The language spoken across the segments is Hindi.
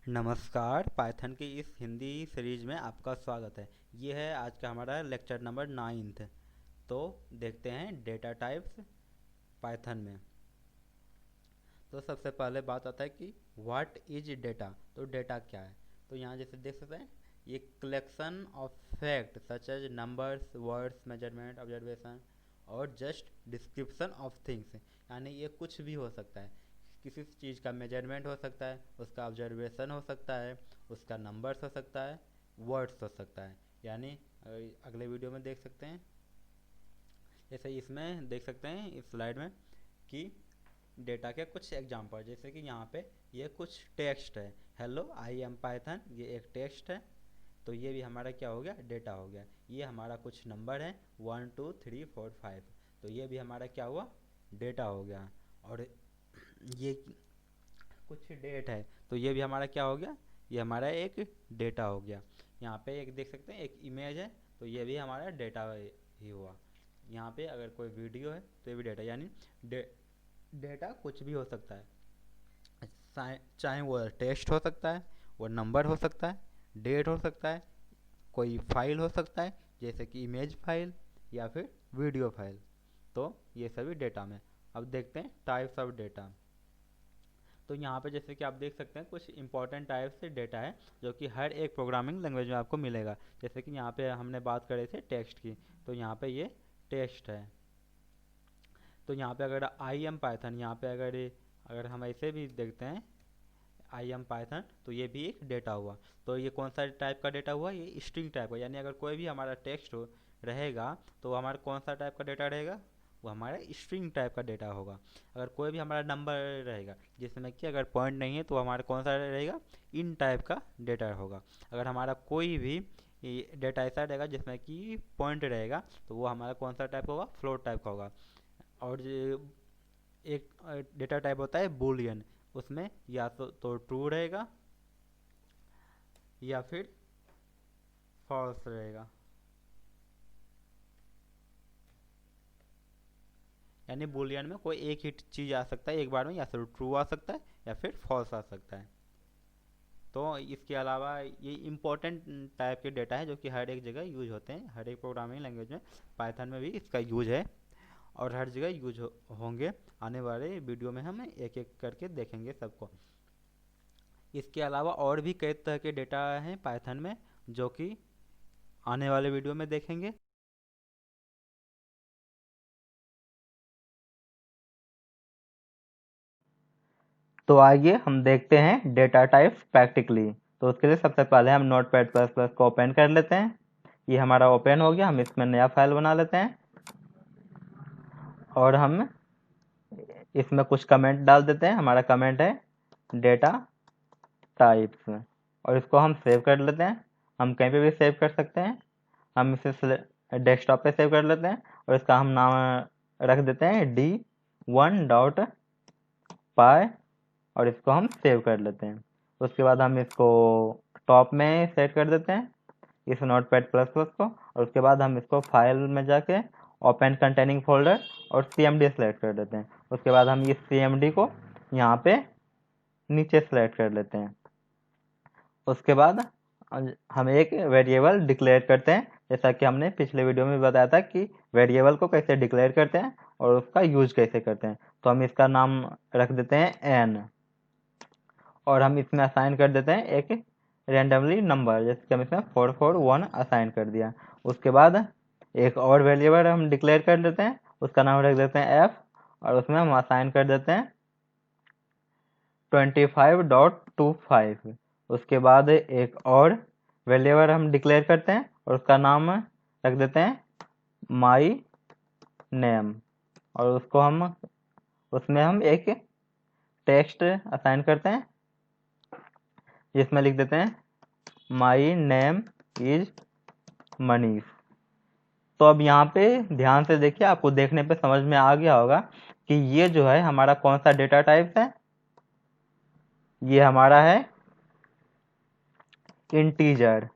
नमस्कार। पाइथन की इस हिंदी सीरीज में आपका स्वागत है। ये है आज का हमारा लेक्चर नंबर 9। तो देखते हैं डेटा टाइप्स पाइथन में। तो सबसे पहले बात आता है कि व्हाट इज डेटा। तो डेटा क्या है। तो यहाँ जैसे देख सकते हैं, ये collection of fact such as numbers, words, measurement, observation और जस्ट डिस्क्रिप्शन ऑफ थिंग्स। यानी ये कुछ भी हो सकता है। किसी चीज़ का मेजरमेंट हो सकता है, उसका ऑब्जर्वेशन हो सकता है, उसका नंबर्स हो सकता है, वर्ड्स हो सकता है। यानी अगले वीडियो में देख सकते हैं, जैसे इसमें देख सकते हैं इस स्लाइड में कि डेटा के कुछ एग्जांपल, जैसे कि यहाँ पे ये कुछ टेक्स्ट है। हेलो आई एम पाइथन, ये एक टेक्स्ट है। तो ये भी हमारा क्या हो गया, डेटा हो गया। ये हमारा कुछ नंबर है 1 2 3 4 5। तो ये भी हमारा क्या हुआ, डेटा हो गया। और ये कुछ डेट है, तो ये भी हमारा क्या हो गया, ये हमारा एक डेटा हो गया। यहाँ पे एक देख सकते हैं एक इमेज है, तो ये भी हमारा डेटा ही हुआ। यहाँ पे अगर कोई वीडियो है तो ये भी डेटा। यानी डेटा कुछ भी हो सकता है, चाहे वो टेक्स्ट हो सकता है, वो नंबर हो सकता है, डेट हो सकता है, कोई फाइल हो सकता है जैसे कि इमेज फाइल या फिर वीडियो फाइल। तो ये सभी डेटा में। अब देखते हैं टाइप्स ऑफ डेटा। तो यहाँ पे जैसे कि आप देख सकते हैं कुछ इंपॉर्टेंट टाइप से डेटा है जो कि हर एक प्रोग्रामिंग लैंग्वेज में आपको मिलेगा। जैसे कि यहाँ पे हमने बात करे थे टेक्स्ट की, तो यहाँ पे ये टेक्स्ट है। तो यहाँ पे अगर आई एम पाइथन, यहाँ पे अगर हम ऐसे भी देखते हैं आई एम पाइथन, तो ये भी एक डेटा हुआ। तो ये कौन सा टाइप का डेटा हुआ, ये स्ट्रिंग टाइप का। यानी अगर कोई भी हमारा टेक्स्ट रहेगा तो हमारा कौन सा टाइप का डेटा रहेगा, वो हमारा स्ट्रिंग टाइप का डेटा होगा। अगर कोई भी हमारा नंबर रहेगा जिसमें कि अगर पॉइंट नहीं है, तो हमारा कौन सा रहेगा, इन टाइप का डेटा होगा। अगर हमारा कोई भी डेटा ऐसा रहेगा जिसमें कि पॉइंट रहेगा, तो वो हमारा कौन सा टाइप होगा, फ्लोट टाइप का होगा। और एक डेटा टाइप होता है बूलियन, उसमें या तो ट्रू रहेगा या फिर फॉल्स रहेगा। यानी बूलियन में कोई एक ही चीज़ आ सकता है एक बार में, या फिर ट्रू आ सकता है या फिर फॉल्स आ सकता है। तो इसके अलावा ये इम्पोर्टेंट टाइप के डेटा है जो कि हर एक जगह यूज होते हैं, हर एक प्रोग्रामिंग लैंग्वेज में। पाइथन में भी इसका यूज है और हर जगह यूज होंगे। आने वाले वीडियो में हम एक एक करके देखेंगे सबको। इसके अलावा और भी कई तरह के डेटा हैं पाइथन में जो कि आने वाले वीडियो में देखेंगे। तो आइए हम देखते हैं डेटा टाइप्स प्रैक्टिकली। तो उसके लिए सबसे पहले हम नोटपैड प्लस प्लस को ओपन कर लेते हैं। ये हमारा ओपन हो गया। हम इसमें नया फाइल बना लेते हैं और हम इसमें कुछ कमेंट डाल देते हैं। हमारा कमेंट है डेटा टाइप्स, और इसको हम सेव कर लेते हैं। हम कहीं पे भी सेव कर सकते हैं। हम इसे डेस्कटॉप पे सेव कर लेते हैं और इसका हम नाम रख देते हैं d1.py, और इसको हम सेव कर लेते हैं। उसके बाद हम इसको टॉप में सेट कर देते हैं इस नोटपैड प्लस प्लस को, और उसके बाद हम इसको फाइल में जाके ओपन कंटेनिंग फोल्डर और cmd सेलेक्ट कर देते हैं। उसके बाद हम इस cmd को यहाँ पे नीचे सेलेक्ट कर लेते हैं। उसके बाद हम एक वेरिएबल डिक्लेयर करते हैं, जैसा कि हमने पिछले वीडियो में बताया था कि वेरिएबल को कैसे डिक्लेयर करते हैं और उसका यूज कैसे करते हैं। तो हम इसका नाम रख देते हैं n, और हम इसमें असाइन कर देते हैं एक रेंडमली नंबर, जैसे कि हम इसमें 441 असाइन कर दिया। उसके बाद एक और वेरिएबल हम डिक्लेयर कर देते हैं, उसका नाम रख देते हैं f, और उसमें हम असाइन कर देते हैं 25.25। उसके बाद एक और वेरिएबल हम डिक्लेयर करते हैं और उसका नाम रख देते हैं माई नेम, और उसमें हम एक टेक्स्ट असाइन करते हैं जिसमें लिख देते हैं माई नेम इज मनीष। तो अब यहाँ पे ध्यान से देखिए, आपको देखने पे समझ में आ गया होगा कि ये जो है हमारा कौन सा डेटा टाइप है। ये हमारा है इंटीजर।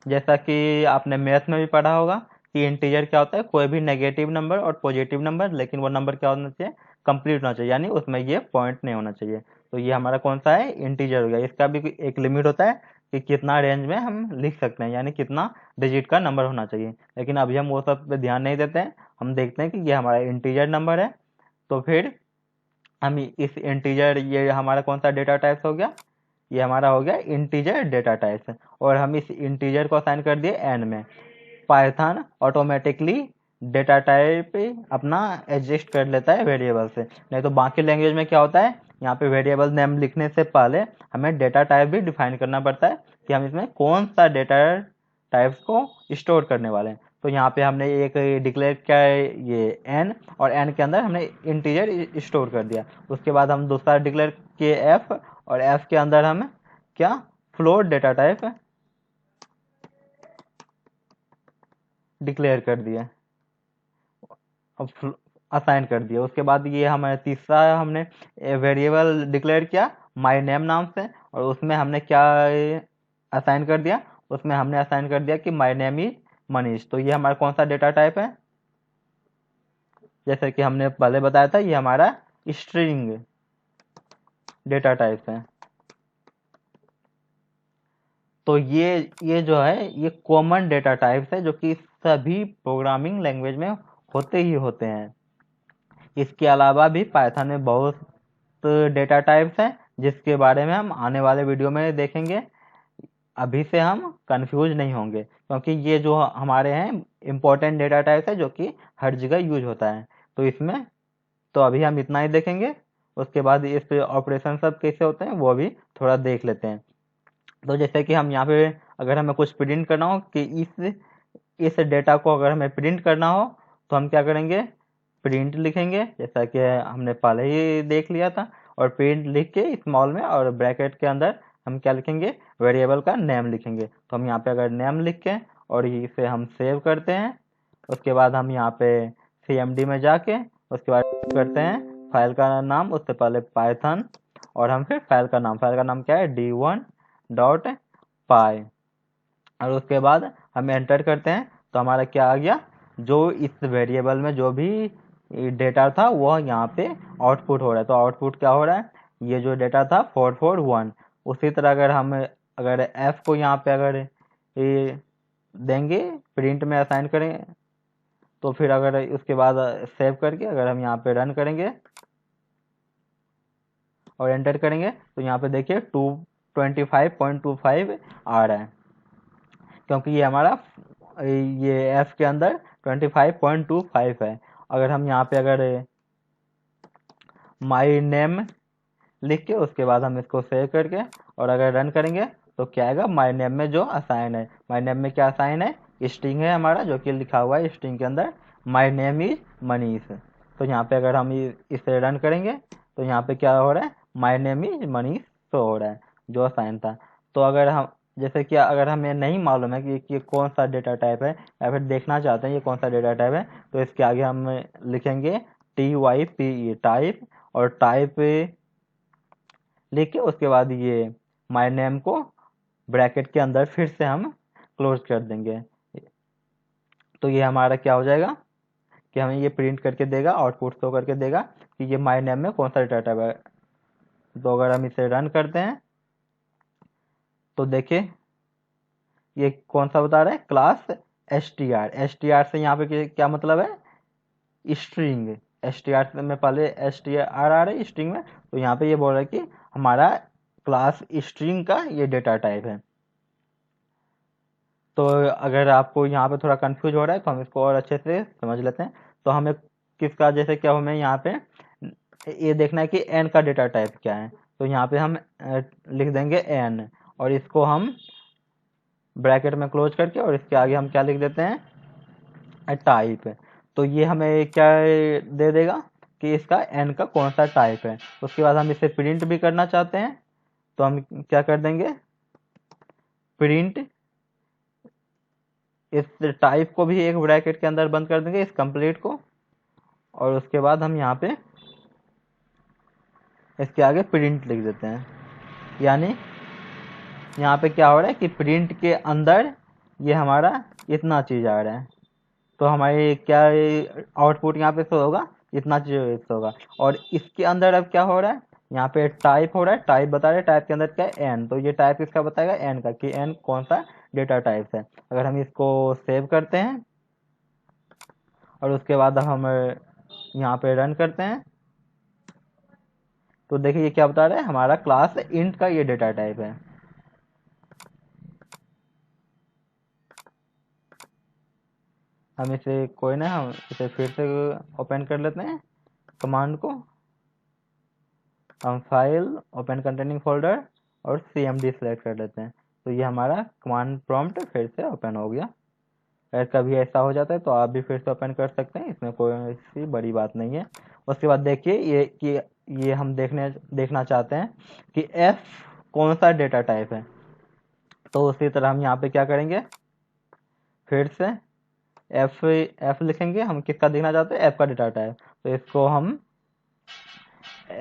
जैसा कि आपने मैथ में भी पढ़ा होगा कि इंटीजर क्या होता है, कोई भी नेगेटिव नंबर और पॉजिटिव नंबर, लेकिन वो नंबर क्या होना चाहिए, कंप्लीट होना चाहिए, यानी उसमें ये पॉइंट नहीं होना चाहिए। तो ये हमारा कौन सा है, इंटीजर हो गया। इसका भी एक लिमिट होता है कि कितना रेंज में हम लिख सकते हैं, यानी कितना डिजिट का नंबर होना चाहिए, लेकिन अभी हम वो सब पे ध्यान नहीं देते हैं। हम देखते हैं कि ये हमारा इंटीजर नंबर है, तो फिर हम इस इंटीजर, ये हमारा कौन सा डेटा टाइप्स हो गया, ये हमारा हो गया इंटीजर डेटा टाइप्स, और हम इस इंटीजर को असाइन कर दिए एन में। पाइथन ऑटोमेटिकली डेटा टाइप अपना एडजस्ट कर लेता है वेरिएबल से। नहीं तो बाकी लैंग्वेज में क्या होता है, यहाँ पे वेरिएबल नेम लिखने से पहले हमें डेटा टाइप भी डिफाइन करना पड़ता है कि हम इसमें कौन सा डेटा टाइप्स को स्टोर करने वाले हैं। तो यहाँ पे हमने एक डिक्लेयर किया है ये एन, और एन के अंदर हमने इंटीजर स्टोर कर दिया। उसके बाद हम दूसरा डिक्लेयर किए एफ, और एफ के अंदर हम क्या, फ्लोट डेटा टाइप डिक्लेयर कर दिया, असाइन कर दिया। उसके बाद ये हमारे तीसरा हमने वेरिएबल डिक्लेयर किया माय नेम नाम से, और उसमें हमने क्या असाइन कर दिया, उसमें हमने असाइन कर दिया कि माय नेम इज मनीष। तो ये हमारा कौन सा डेटा टाइप है, जैसे कि हमने पहले बताया था, ये हमारा स्ट्रिंग डेटा टाइप है। तो ये जो है ये कॉमन डेटा टाइप्स है जो कि सभी प्रोग्रामिंग लैंग्वेज में होते ही होते हैं। इसके अलावा भी पाइथन में बहुत डेटा टाइप्स हैं जिसके बारे में हम आने वाले वीडियो में देखेंगे। अभी से हम कंफ्यूज नहीं होंगे, क्योंकि ये जो हमारे हैं इम्पोर्टेंट डेटा टाइप्स है जो कि हर जगह यूज होता है। तो इसमें तो अभी हम इतना ही देखेंगे, उसके बाद इस पे ऑपरेशन सब कैसे होते हैं वो भी थोड़ा देख लेते हैं। तो जैसे कि हम यहाँ पे अगर हमें कुछ प्रिंट करना हो कि इस डेटा को अगर हमें प्रिंट करना हो, तो हम क्या करेंगे, प्रिंट लिखेंगे, जैसा कि हमने पहले ही देख लिया था। और प्रिंट लिख के स्मॉल में और ब्रैकेट के अंदर हम क्या लिखेंगे, वेरिएबल का नेम लिखेंगे। तो हम यहाँ पे अगर नेम लिख के और इसे हम सेव करते हैं, उसके बाद हम यहाँ पे CMD में जाके उसके बाद करते हैं फाइल का नाम, उससे पहले पाइथन, और हम फिर फाइल का नाम क्या है, d1.py, और उसके बाद हम एंटर करते हैं। तो हमारा क्या आ गया, जो इस वेरिएबल में जो भी डेटा था वो यहाँ पे आउटपुट हो रहा है। तो आउटपुट क्या हो रहा है, ये जो डेटा था 441। उसी तरह अगर f को यहाँ पे अगर ये देंगे, प्रिंट में असाइन करेंगे, तो फिर अगर उसके बाद सेव करके अगर हम यहाँ पे रन करेंगे और एंटर करेंगे, तो यहाँ पे देखिए 225.25 आ रहा है, क्योंकि ये हमारा ये f के अंदर 25.25 है। अगर हम यहाँ पे अगर माई नेम लिख के उसके बाद हम इसको सेव करके और अगर रन करेंगे, तो क्या आएगा, माई नेम में जो असाइन है, माई नेम में क्या असाइन है, स्ट्रिंग है हमारा, जो कि लिखा हुआ है स्ट्रिंग के अंदर माई नेम इज मनीष। तो यहाँ पे अगर हम इसे रन करेंगे, तो यहाँ पे क्या हो रहा है, my name is Manish show हो रहा है, जो असाइन था। तो अगर हम जैसे कि अगर हमें नहीं मालूम है कि कौन सा डेटा टाइप है, या फिर देखना चाहते हैं ये कौन सा डेटा टाइप है, तो इसके आगे हम लिखेंगे TYPE टाइप, और टाइप लिख के उसके बाद ये माय नेम को ब्रैकेट के अंदर फिर से हम क्लोज कर देंगे। तो ये हमारा क्या हो जाएगा कि हमें ये प्रिंट करके देगा, आउटपुट शो करके देगा कि ये माय नेम में कौन सा डेटा टाइप है। तो अगर हम इसे रन करते हैं, तो देखिए ये कौन सा बता रहा है, क्लास STR से यहाँ पे क्या मतलब है, स्ट्रिंग। STR में पहले STR आ रहा है स्ट्रिंग में, तो यहाँ पे ये बोल रहा है कि हमारा क्लास स्ट्रिंग का ये डेटा टाइप है। तो अगर आपको यहाँ पे थोड़ा कंफ्यूज हो रहा है, तो हम इसको और अच्छे से समझ लेते हैं। तो हमें किसका, जैसे क्या हमें यहाँ पे ये देखना है कि एन का डेटा टाइप क्या है, तो यहाँ पे हम लिख देंगे एन, और इसको हम ब्रैकेट में क्लोज करके और इसके आगे हम क्या लिख देते हैं, टाइप। तो ये हमें क्या दे देगा कि इसका एन का कौन सा टाइप है। उसके बाद हम इसे प्रिंट भी करना चाहते हैं, तो हम क्या कर देंगे, प्रिंट इस टाइप को भी एक ब्रैकेट के अंदर बंद कर देंगे, इस कंप्लीट को, और उसके बाद हम यहाँ पे इसके आगे प्रिंट लिख देते हैं। यानी यहाँ पे क्या हो रहा है कि प्रिंट के अंदर ये हमारा इतना चीज आ रहा है, तो हमारे क्या आउटपुट यहाँ पे शो होगा, इतना चीज शो होगा। और इसके अंदर अब क्या हो रहा है यहाँ पे टाइप हो रहा है, टाइप बता रहे हैं, टाइप के अंदर क्या है एन, तो ये टाइप किसका बताएगा एन का, कि एन कौन सा डेटा टाइप है। अगर हम इसको सेव करते हैं और उसके बाद हम यहाँ पे रन करते हैं तो देखिए ये क्या बता रहा है, हमारा क्लास इंट का ये डेटा टाइप है। हम इसे कोई ना, हम इसे फिर से ओपन कर लेते हैं कमांड को, हम फाइल ओपन कंटेनिंग फोल्डर और cmd सेलेक्ट कर लेते हैं, तो ये हमारा कमांड प्रॉम्प्ट फिर से ओपन हो गया। अगर कभी ऐसा हो जाता है तो आप भी फिर से ओपन कर सकते हैं, इसमें कोई सी बड़ी बात नहीं है। उसके बाद देखिए ये हम देखना चाहते हैं कि f कौन सा डेटा टाइप है, तो उसी तरह हम यहाँ पे क्या करेंगे, फिर से f लिखेंगे। हम किसका देखना चाहते हैं, f का डेटा टाइप, तो इसको हम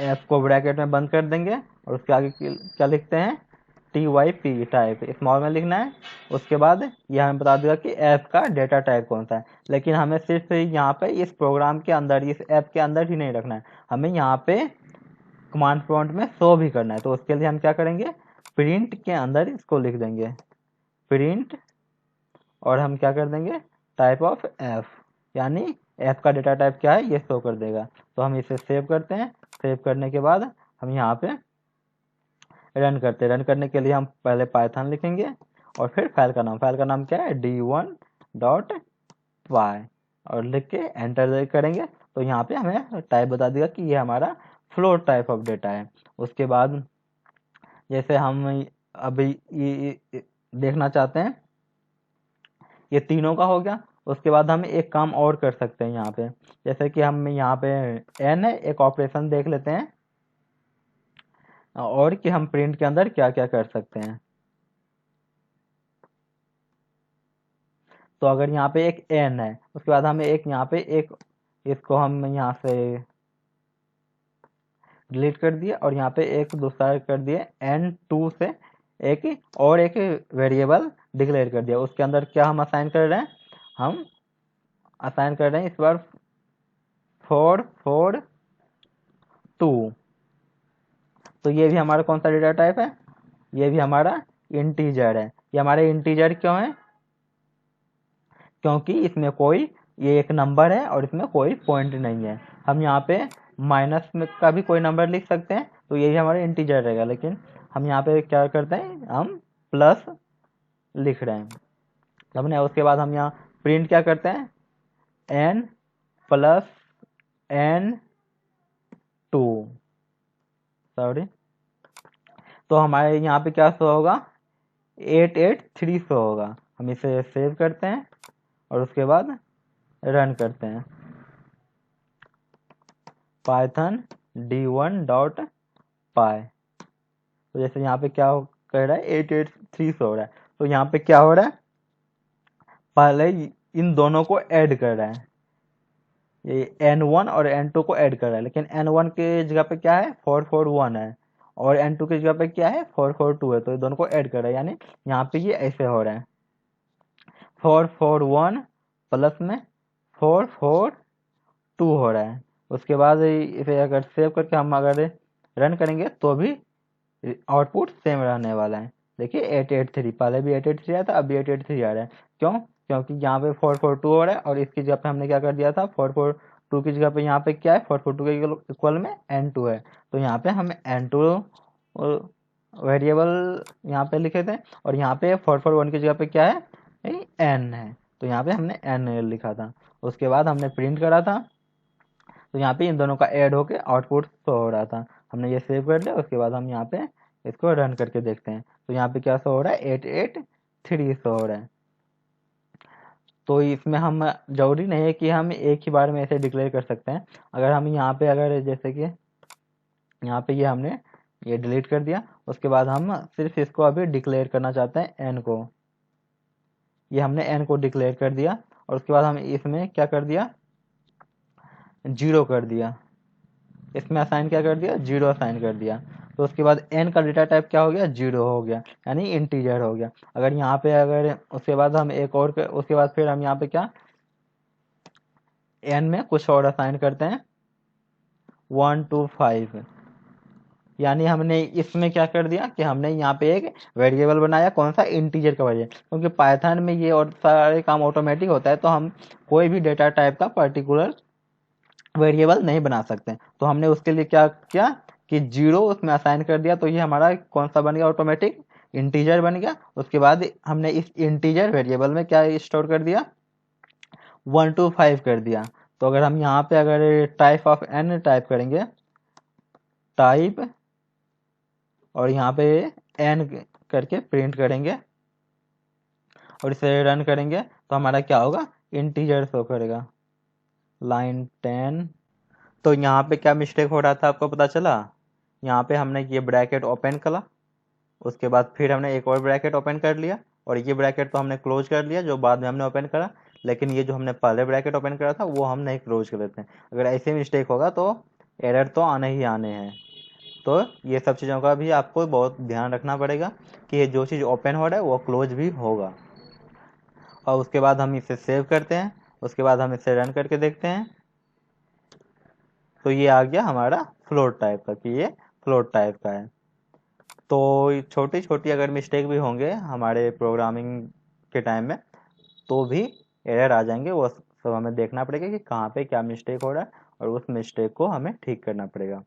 f को ब्रैकेट में बंद कर देंगे और उसके आगे क्या लिखते हैं, TYP टाइप स्मॉल में लिखना है। उसके बाद यह हमें बता देगा कि ऐप का डेटा टाइप कौन सा है, लेकिन हमें सिर्फ यहाँ पे इस प्रोग्राम के अंदर, इस ऐप के अंदर ही नहीं रखना है, हमें यहाँ पे कमांड प्रॉम्प्ट में शो भी करना है। तो उसके लिए हम क्या करेंगे, प्रिंट के अंदर इसको लिख देंगे, प्रिंट, और हम क्या कर देंगे टाइप ऑफ ऐप, यानी ऐप का डेटा टाइप क्या है ये शो कर देगा। तो हम इसे सेव करते हैं, सेव करने के बाद हम यहाँ पे रन करते हैं। रन करने के लिए हम पहले पाइथन लिखेंगे और फिर फाइल का नाम क्या है d1.py, और लिख के एंटर करेंगे तो यहाँ पे हमें टाइप बता देगा कि ये हमारा फ्लोट टाइप ऑफ डेटा है। उसके बाद जैसे हम अभी ये देखना चाहते हैं, ये तीनों का हो गया। उसके बाद हम एक काम और कर सकते हैं यहाँ पे, जैसे कि हम यहाँ पे एन है, एक ऑपरेशन देख लेते हैं और कि हम प्रिंट के अंदर क्या क्या कर सकते हैं। तो अगर यहाँ पे एक एन है, उसके बाद हमें एक यहाँ पे एक, इसको हम यहाँ से डिलीट कर दिए और यहाँ पे एक दूसरा कर दिए n2 से एक और एक वेरिएबल डिक्लेयर कर दिया। उसके अंदर क्या हम असाइन कर रहे हैं, हम असाइन कर रहे हैं इस बार 442। तो ये भी हमारा कौन सा डेटा टाइप है, ये भी हमारा इंटीजर है। ये हमारे इंटीजर क्यों है, क्योंकि इसमें कोई, ये एक नंबर है और इसमें कोई पॉइंट नहीं है। हम यहाँ पे माइनस में का भी कोई नंबर लिख सकते हैं तो यही हमारा इंटीजर रहेगा, लेकिन हम यहाँ पे क्या करते हैं, हम प्लस लिख रहे हैं हमने। उसके बाद हम यहाँ प्रिंट क्या करते हैं, n प्लस n2, सॉरी, तो हमारे यहाँ पे क्या शो होगा, 883 शो होगा। हम इसे सेव करते हैं और उसके बाद रन करते हैं, पाइथन d1.py। तो जैसे यहाँ पे क्या कह रहा है, 883 हो रहा है, तो यहाँ पे क्या हो रहा है, पहले इन दोनों को ऐड कर रहा है, ये n1 और n2 को ऐड कर रहा है, लेकिन n1 के जगह पे क्या है 441 है और n2 की जगह पे क्या है 442 है, तो ये दोनों को ऐड कर रहा है, यानी यहाँ पे ये ऐसे हो रहा है 441 प्लस में 442 हो रहा है। उसके बाद इसे अगर सेव करके हम अगर रन करेंगे तो भी आउटपुट सेम रहने वाला है। देखिए 883, पहले भी 883 आया था, अब भी 883 आ रहा है। क्यों, क्योंकि यहाँ पे 442 हो रहा है और इसकी जगह पे हमने क्या कर दिया था, 442 की जगह पे यहाँ पे क्या है, 442 के इक्वल में n2 है, तो यहाँ पे हम n2 वेरिएबल यहाँ पे लिखे थे और यहाँ पे 441 की जगह पे क्या है, n है, तो यहाँ पे हमने n लिखा था। उसके बाद हमने प्रिंट करा था तो यहाँ पे इन दोनों का ऐड होके आउटपुट शो हो रहा था। हमने ये सेव कर लिया, उसके बाद हम यहाँ पे इसको रन करके देखते हैं तो यहाँ पे क्या शो हो रहा है, 883 शो हो रहा है। तो इसमें हम, जरूरी नहीं है कि हम एक ही बार में ऐसे डिक्लेयर कर सकते हैं। अगर हम यहाँ पे अगर जैसे कि यहाँ पे ये हमने ये डिलीट कर दिया, उसके बाद हम सिर्फ इसको अभी डिक्लेयर करना चाहते हैं एन को, ये हमने एन को डिक्लेयर कर दिया और उसके बाद हम इसमें क्या कर दिया, 0 कर दिया, इसमें असाइन क्या कर दिया, 0 असाइन कर दिया। तो उसके बाद n का डेटा टाइप क्या हो गया, 0 हो गया, यानी इंटीजर हो गया। अगर यहाँ पे अगर उसके बाद हम एक और उसके बाद फिर हम यहाँ पे क्या, n में कुछ और असाइन करते हैं 1 2 5, यानी हमने इसमें क्या कर दिया कि हमने यहाँ पे एक वेरिएबल बनाया, कौन सा, इंटीजर का वेरिएबल। क्योंकि पाइथन में ये और सारे काम ऑटोमेटिक होता है, तो हम कोई भी डेटा टाइप का पर्टिकुलर वेरिएबल नहीं बना सकते। तो हमने उसके लिए क्या किया कि 0 उसमें असाइन कर दिया, तो ये हमारा कौन सा बन गया, ऑटोमेटिक इंटीजर बन गया। उसके बाद हमने इस इंटीजर वेरिएबल में क्या स्टोर कर दिया, 1 to 5 कर दिया। तो अगर हम यहाँ पे अगर टाइप ऑफ n टाइप करेंगे, टाइप, और यहाँ पे n करके प्रिंट करेंगे और इसे रन करेंगे, तो हमारा क्या होगा, इंटीजर शो करेगा। लाइन 10। तो यहाँ पे क्या मिस्टेक हो रहा था आपको पता चला, यहाँ पे हमने ये ब्रैकेट ओपन करा, उसके बाद फिर हमने एक और ब्रैकेट ओपन कर लिया, और ये ब्रैकेट तो हमने क्लोज कर लिया जो बाद में हमने ओपन करा, लेकिन ये जो हमने पहले ब्रैकेट ओपन करा था वो हम नहीं क्लोज कर देते हैं। अगर ऐसे मिस्टेक होगा तो एरर तो आने ही आने हैं। तो ये सब चीज़ों का भी आपको बहुत ध्यान रखना पड़ेगा कि ये जो चीज़ ओपन हो रहा है वो क्लोज भी होगा। और उसके बाद हम इसे सेव करते हैं, उसके बाद हम इसे रन करके देखते हैं, तो ये आ गया हमारा फ्लोट टाइप का, कि ये फ्लोट टाइप का है। तो छोटी छोटी अगर मिस्टेक भी होंगे हमारे प्रोग्रामिंग के टाइम में, तो भी एरर आ जाएंगे, वो सब हमें देखना पड़ेगा कि कहाँ पे क्या मिस्टेक हो रहा है, और उस मिस्टेक को हमें ठीक करना पड़ेगा।